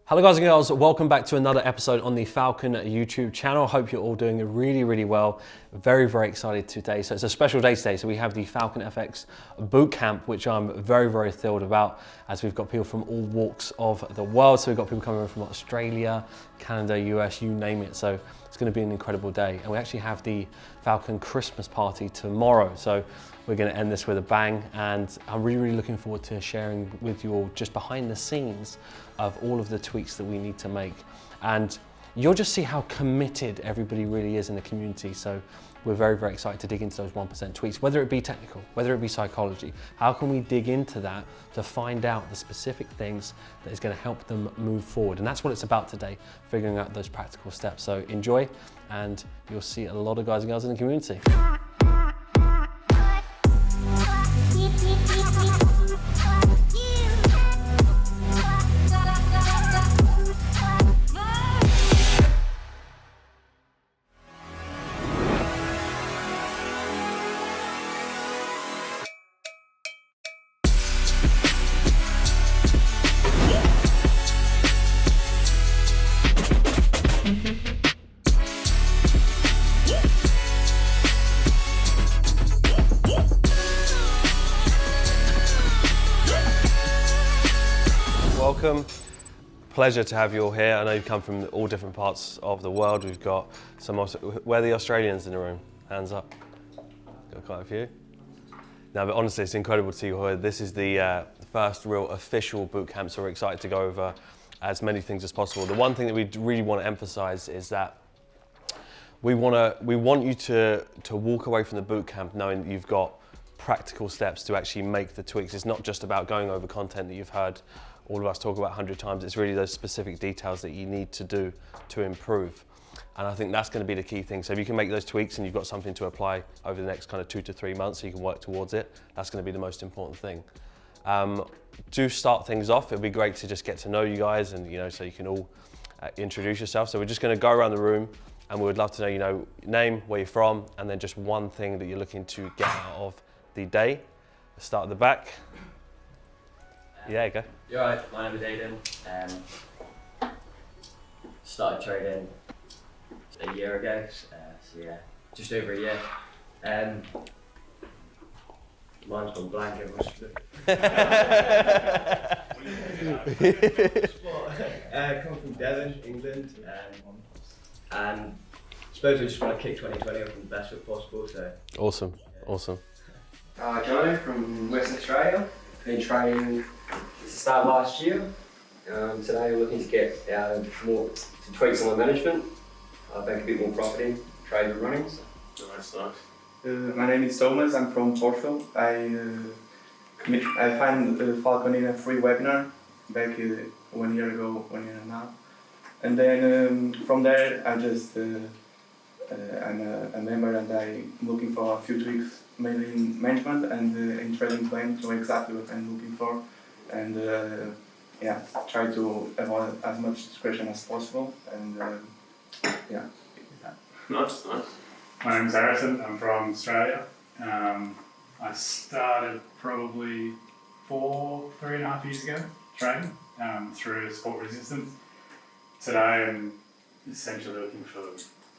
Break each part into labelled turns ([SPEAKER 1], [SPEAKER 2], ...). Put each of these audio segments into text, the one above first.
[SPEAKER 1] Hello guys and girls, welcome back to another episode on the Falcon YouTube channel. Hope you're all doing really well. Very excited today. So it's a special day today. So we have the Falcon FX Bootcamp, which I'm very thrilled about, as we've got people from all walks of the world. So we've got people coming in from Australia, Canada, US, you name it. So it's going to be an incredible day. And we actually have the Falcon Christmas party tomorrow. So we're going to end this with a bang, and I'm really looking forward to sharing with you all just behind the scenes of all of the tweaks that we need to make. And you'll just see how committed everybody really is in the community. So we're very excited to dig into those 1% tweaks, whether it be technical, whether it be psychology. How can we dig into that to find out the specific things that is going to help them move forward? And that's what it's about today, figuring out those practical steps. So enjoy, and you'll see a lot of guys and girls in the community. Welcome, pleasure to have you all here. I know you've come from all different parts of the world. We've got some, where are the Australians in the room? Hands up. Got quite a few. No, but honestly, it's incredible to see you here. This is the first real official boot camp, so we're excited to go over as many things as possible. The one thing that we really want to emphasize is that we want you to walk away from the boot camp knowing that you've got practical steps to actually make the tweaks. It's not just about going over content that you've heard all of us talk about 100 times. It's really those specific details that you need to do to improve. And I think that's going to be the key thing. So if you can make those tweaks and you've got something to apply over the next kind of 2 to 3 months so you can work towards it, that's going to be the most important thing. Do start things off. It'll be great to just get to know you guys, and so you can all introduce yourself. So we're just going to go around the room, and we would love to know, name, where you're from, and then just one thing that you're looking to get out of the day. Let's start at the back. Yeah, go.
[SPEAKER 2] You're right, my name is Aidan. Started trading a year ago, so yeah, just over a year. Mine's gone blank. Come from Devon, England, and I suppose we just want to kick 2020 up in the best way possible. So
[SPEAKER 1] Awesome.
[SPEAKER 3] Johnny from Western Australia. Been trading since the start of last year. Today we're looking to get more to tweak some of the management, make a bit more property, trade and running.
[SPEAKER 1] Nice.
[SPEAKER 4] My name is Thomas. I'm from Portugal. I found Falcon in a free webinar back 1 year ago, 1 year and a half, and then from there I just I'm a member, and I'm looking for a few tweaks, mainly in management and in trading plan, to know exactly what I'm looking for, and try to avoid as much discretion as possible, and
[SPEAKER 1] Nice.
[SPEAKER 5] My name's Harrison. I'm from Australia. I started probably 3.5 years ago trading through Sport Resistance. Today I'm essentially looking for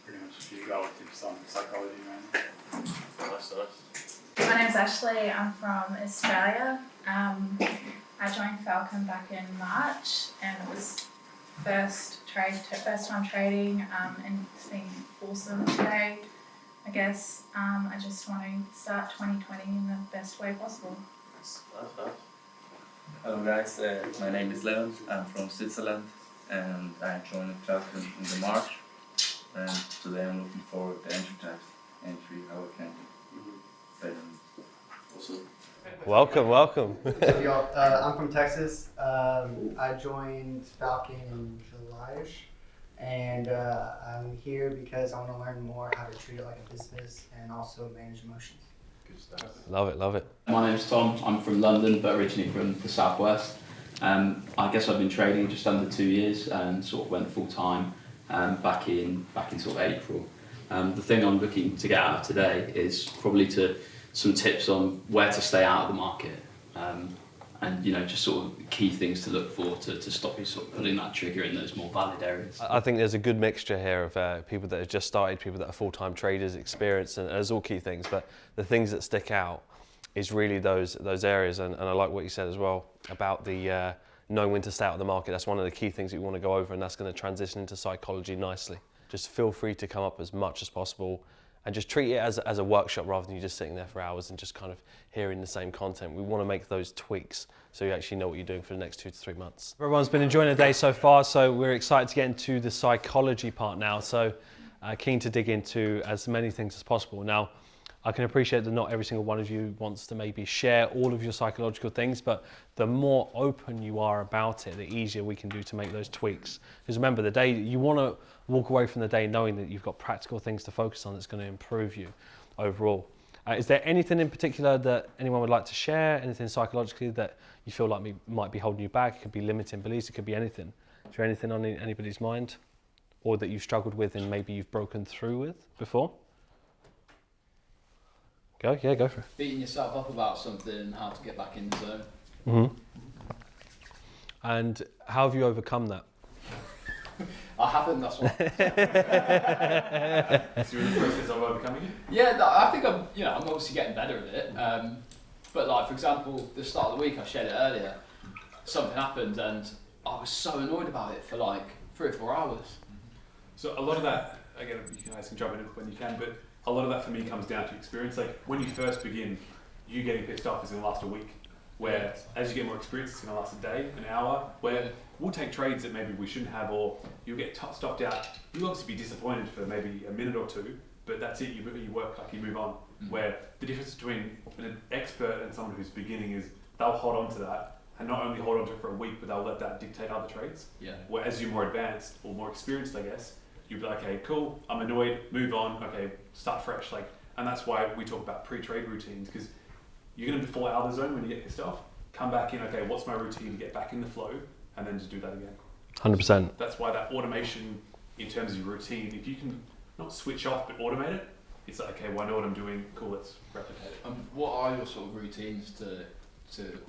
[SPEAKER 5] pretty much a few gold tips on psychology, man.
[SPEAKER 1] Nice.
[SPEAKER 6] My name's Ashley. I'm from Australia. I joined Falcon back in March, and it was first time trading, and it's been awesome today. I guess I just want to start 2020 in the best way possible.
[SPEAKER 7] Hello guys, my name is Leon. I'm from Switzerland, and I joined Falcon in the March. And today I'm looking for the entry how I can play them.
[SPEAKER 1] Awesome. Welcome.
[SPEAKER 8] I'm from Texas. I joined Falcon in July-ish, and I'm here because I want to learn more how to treat it like a business and also manage emotions.
[SPEAKER 1] Good stuff. Love it.
[SPEAKER 9] My name's Tom. I'm from London, but originally from the southwest. I guess I've been trading just under 2 years and sort of went full time back in sort of April. The thing I'm looking to get out of today is probably some tips on where to stay out of the market. and just sort of key things to look for to stop you sort of pulling that trigger in those more valid areas?
[SPEAKER 1] I think there's a good mixture here of people that have just started, people that are full-time traders, experience, and there's all key things, but the things that stick out is really those areas, and I like what you said as well about the knowing when to stay out of the market. That's one of the key things that we want to go over, and that's going to transition into psychology nicely. Just feel free to come up as much as possible and just treat it as a workshop rather than you just sitting there for hours and just kind of hearing the same content. We want to make those tweaks so you actually know what you're doing for the next 2 to 3 months. Everyone's been enjoying the day so far, so we're excited to get into the psychology part now. So keen to dig into as many things as possible. Now, I can appreciate that not every single one of you wants to maybe share all of your psychological things, but the more open you are about it, the easier we can do to make those tweaks. Because remember, the day you want to walk away from the day knowing that you've got practical things to focus on that's going to improve you overall. Is there anything in particular that anyone would like to share? Anything psychologically that you feel like might be holding you back? It could be limiting beliefs, it could be anything. Is there anything on anybody's mind? Or that you've struggled with and maybe you've broken through with before? Go for it.
[SPEAKER 9] Beating yourself up about something and how to get back in the zone.
[SPEAKER 1] Mm-hmm. And how have you overcome that?
[SPEAKER 9] I haven't, that's why.
[SPEAKER 5] So you're in the process of overcoming it?
[SPEAKER 9] Yeah, I think I'm obviously getting better at it. But like, for example, the start of the week, I shared it earlier, something happened and I was so annoyed about it for like 3 or 4 hours.
[SPEAKER 5] So a lot of that, again, you guys can jump in when you can, but a lot of that for me comes down to experience. Like when you first begin, you getting pissed off is going to last a week. Where as you get more experience, it's going to last a day, an hour. Where we'll take trades that maybe we shouldn't have, or you'll get stopped out. You'll obviously be disappointed for maybe a minute or two, but that's it. You work, like you move on. Mm-hmm. Where the difference between an expert and someone who's beginning is they'll hold on to that, and not only hold on to it for a week, but they'll let that dictate other trades. Yeah. Where as you're more advanced or more experienced, I guess, you'll be like, okay, cool, I'm annoyed, move on, okay, start fresh. Like, and that's why we talk about pre-trade routines, because you're going to fall out of the zone when you get pissed off. Come back in, okay, what's my routine to get back in the flow, and then just do that again.
[SPEAKER 1] 100%.
[SPEAKER 5] That's why that automation in terms of your routine, if you can not switch off but automate it, it's like, okay, well, I know what I'm doing, cool, let's replicate it.
[SPEAKER 9] What are your sort of routines to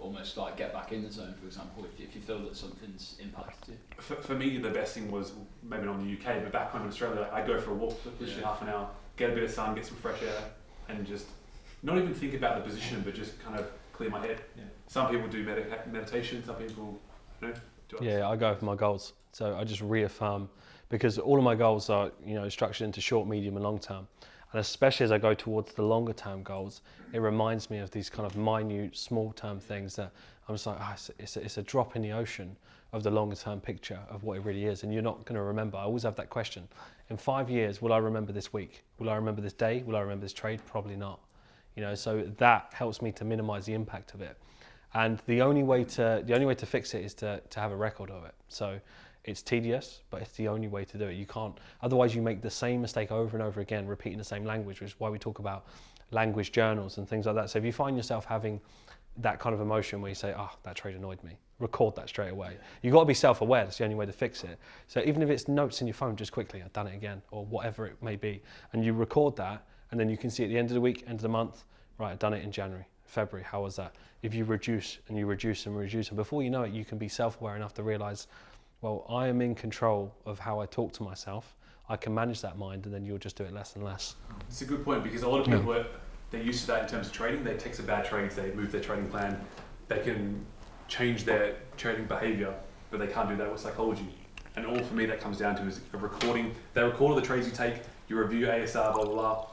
[SPEAKER 9] almost like get back in the zone, for example, if you feel that something's impacted you?
[SPEAKER 5] For me, the best thing was, maybe not in the UK, but back home in Australia, I go for a walk, literally half an hour, get a bit of sun, get some fresh air, and just not even think about the position, but just kind of clear my head. Yeah. Some people do meditation, some people, do
[SPEAKER 1] I go for my goals. So I just reaffirm, because all of my goals are, structured into short, medium and long term. And especially as I go towards the longer term goals, it reminds me of these kind of minute, small term things that I'm just like, it's a drop in the ocean of the longer term picture of what it really is. And you're not going to remember. I always have that question. In 5 years, will I remember this week? Will I remember this day? Will I remember this trade? Probably not. So that helps me to minimize the impact of it. And the only way to fix it is to have a record of it. So it's tedious, but it's the only way to do it. You can't, otherwise you make the same mistake over and over again, repeating the same language, which is why we talk about language journals and things like that. So if you find yourself having that kind of emotion where you say, that trade annoyed me, record that straight away. You've got to be self-aware, that's the only way to fix it. So even if it's notes in your phone, just quickly, I've done it again, or whatever it may be, and you record that, and then you can see at the end of the week, end of the month, right, I've done it in January, February, how was that? If you reduce and you reduce and reduce, and before you know it, you can be self-aware enough to realize, well, I am in control of how I talk to myself. I can manage that mind, and then you'll just do it less and less.
[SPEAKER 5] It's a good point, because a lot of people, they're used to that in terms of trading. They take some bad trades, they move their trading plan, they can change their trading behavior, but they can't do that with psychology. And all for me that comes down to is a recording. They record all the trades you take, you review ASR, blah, blah, blah.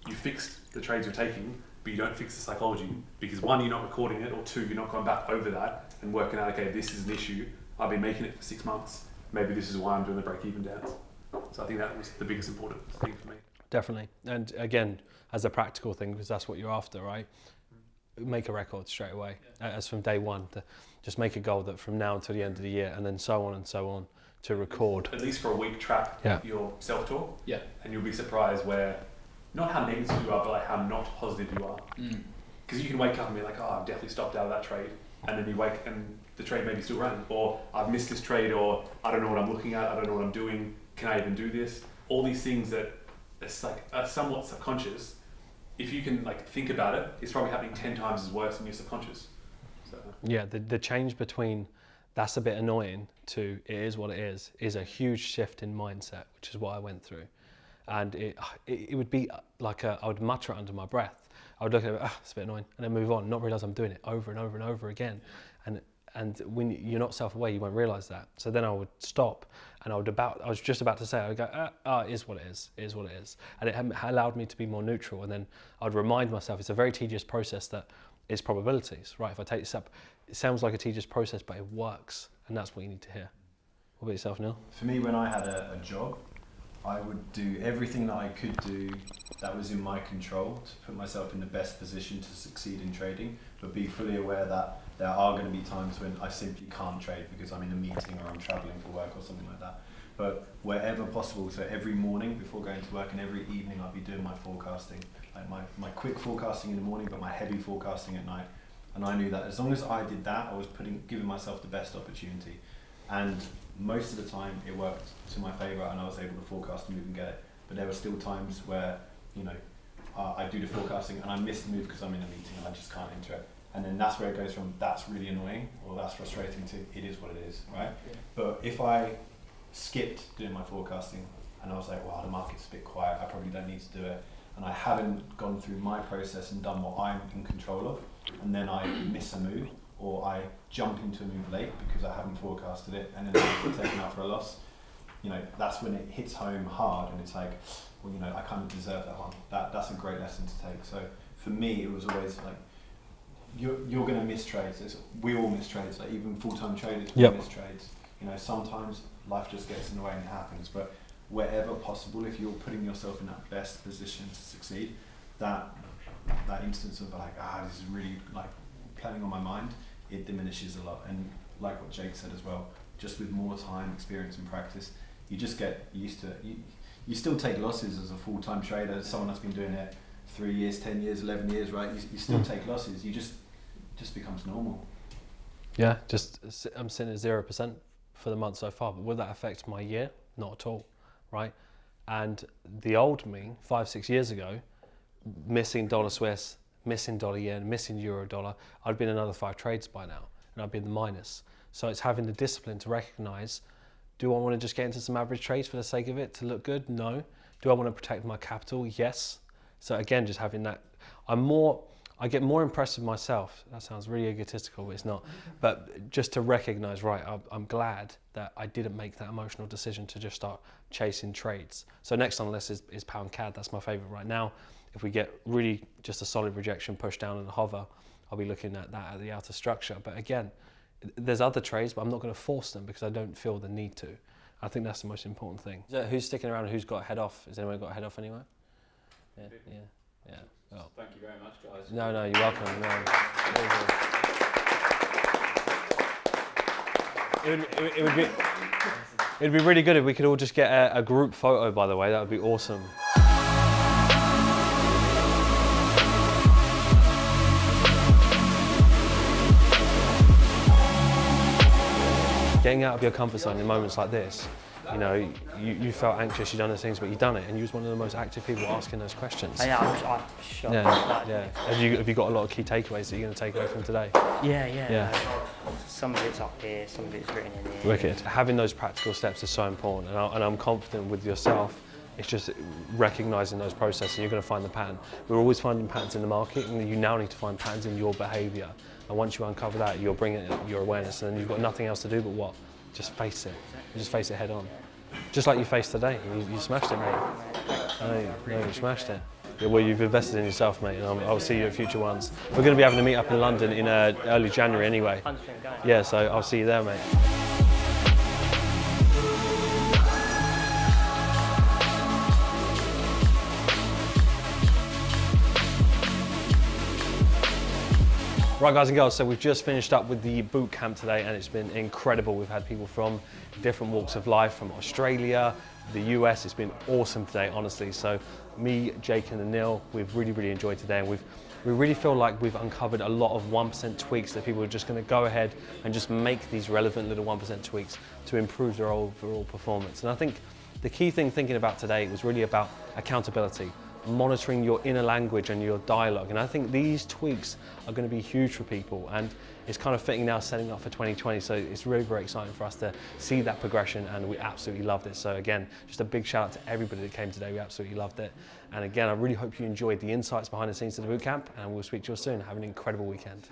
[SPEAKER 5] You fix the trades you're taking, but you don't fix the psychology, because 1, you're not recording it, or 2, you're not going back over that and working out, okay, this is an issue. I've been making it for 6 months. Maybe this is why I'm doing the break-even dance. So I think that was the biggest important thing for me.
[SPEAKER 1] Definitely. And again, as a practical thing, because that's what you're after, right? Make a record straight away. As from day one, just make a goal that from now until the end of the year, and then so on to record.
[SPEAKER 5] At least for a week, track your self-talk.
[SPEAKER 9] Yeah.
[SPEAKER 5] And you'll be surprised where, not how negative you are, but like how not positive you are. Because you can wake up and be like, I've definitely stopped out of that trade. And then you wake and the trade may be still running. Or I've missed this trade, or I don't know what I'm looking at, I don't know what I'm doing, can I even do this? All these things that are somewhat subconscious, if you can think about it, it's probably happening 10 times as worse in your subconscious.
[SPEAKER 10] So.
[SPEAKER 1] Yeah, the change between that's a bit annoying to it is what it is a huge shift in mindset, which is what I went through. And it would be like I would mutter it under my breath. I would look at it, it's a bit annoying, and then move on, not realise I'm doing it over and over and over again. And when you're not self-aware, you won't realise that. So then I would stop, and I was just about to say, I would go, it is what it is, it is what it is. And it allowed me to be more neutral. And then I'd remind myself, it's a very tedious process that is probabilities, right? If I take this up, it sounds like a tedious process, but it works. And that's what you need to hear. What about yourself, Neil?
[SPEAKER 10] For me, when I had a job, I would do everything that I could do that was in my control to put myself in the best position to succeed in trading, but be fully aware that there are going to be times when I simply can't trade because I'm in a meeting or I'm traveling for work or something like that. But wherever possible, so every morning before going to work and every evening I'd be doing my forecasting, like my quick forecasting in the morning, but my heavy forecasting at night. And I knew that as long as I did that, I was giving myself the best opportunity. And most of the time it worked to my favour and I was able to forecast the move and get it. But there were still times where, I do the forecasting and I miss the move because I'm in a meeting and I just can't enter it. And then that's where it goes from that's really annoying or that's frustrating to it is what it is, right? Yeah. But if I skipped doing my forecasting and I was like, wow, the market's a bit quiet, I probably don't need to do it, and I haven't gone through my process and done what I'm in control of, and then I miss a move or I jump into a move late because I haven't forecasted it and then I get taken out for a loss, that's when it hits home hard and it's like, well, I kind of deserve that one. That's a great lesson to take. So for me, it was always like, you're going to miss trades. We all miss trades. Like even full-time traders miss trades. Sometimes life just gets in the way and it happens. But wherever possible, if you're putting yourself in that best position to succeed, that instance of like, this is really like planning on my mind, it diminishes a lot. And like what Jake said as well, just with more time, experience, and practice, you just get used to it. You still take losses as a full-time trader. Someone that's been doing it 3 years, 10 years, 11 years, right? You still take losses. You just becomes normal.
[SPEAKER 1] Yeah, I'm sitting at 0% for the month so far, but will that affect my year? Not at all, right? And the old me, 5-6 years ago, missing dollar Swiss, missing dollar yen, missing euro dollar, I'd been another 5 trades by now, and I'd be in the minus. So it's having the discipline to recognize, do I want to just get into some average trades for the sake of it to look good? No. Do I want to protect my capital? Yes. So again, just having that, I get more impressed with myself. That sounds really egotistical, but it's not. But just to recognize, right, I'm glad that I didn't make that emotional decision to just start chasing trades. So next on the list is pound CAD. That's my favorite right now. If we get really just a solid rejection, push down and hover, I'll be looking at that at the outer structure. But again, there's other trades, but I'm not going to force them because I don't feel the need to. I think that's the most important thing. So who's sticking around and who's got a head off? Has anyone got a head off anywhere? Yeah. Well,
[SPEAKER 9] thank you very much, guys.
[SPEAKER 1] No, you're welcome. It'd be really good if we could all just get a group photo, by the way. That would be awesome. Getting out of your comfort zone in moments like this, you felt anxious, you've done those things, but you've done it, and you was one of the most active people asking those questions.
[SPEAKER 11] Yeah, I'm shocked.
[SPEAKER 1] Yeah. Have you got a lot of key takeaways that you're going to take away from today?
[SPEAKER 11] Yeah. Some of it's up here, some of it's written in here.
[SPEAKER 1] Wicked. Having those practical steps is so important, and I'm confident with yourself. It's just recognising those processes, and you're going to find the pattern. We're always finding patterns in the market, and you now need to find patterns in your behaviour. And once you uncover that, you'll bring it your awareness, and then you've got nothing else to do but what? Just face it. Just face it head on. Just like you faced today. You smashed it, mate. No, you smashed it. Yeah, well, you've invested in yourself, mate, and I'll see you at future ones. We're going to be having a meet up in London in early January anyway. Yeah, so I'll see you there, mate. Right, guys and girls, so we've just finished up with the boot camp today and it's been incredible. We've had people from different walks of life, from Australia, the US. It's been awesome today, honestly. So me, Jake and Neil, we've really enjoyed today, and we really feel like we've uncovered a lot of 1% tweaks that people are just going to go ahead and just make these relevant little 1% tweaks to improve their overall performance. And I think the key thing thinking about today was really about accountability. monitoring your inner language and your dialogue. And I think these tweaks are going to be huge for people, and it's kind of fitting now setting up for 2020. So it's really very exciting for us to see that progression, and we absolutely loved it. So again, just a big shout out to everybody that came today. We absolutely loved it. And again, I really hope you enjoyed the insights behind the scenes of the bootcamp, and we'll speak to you soon. Have an incredible weekend.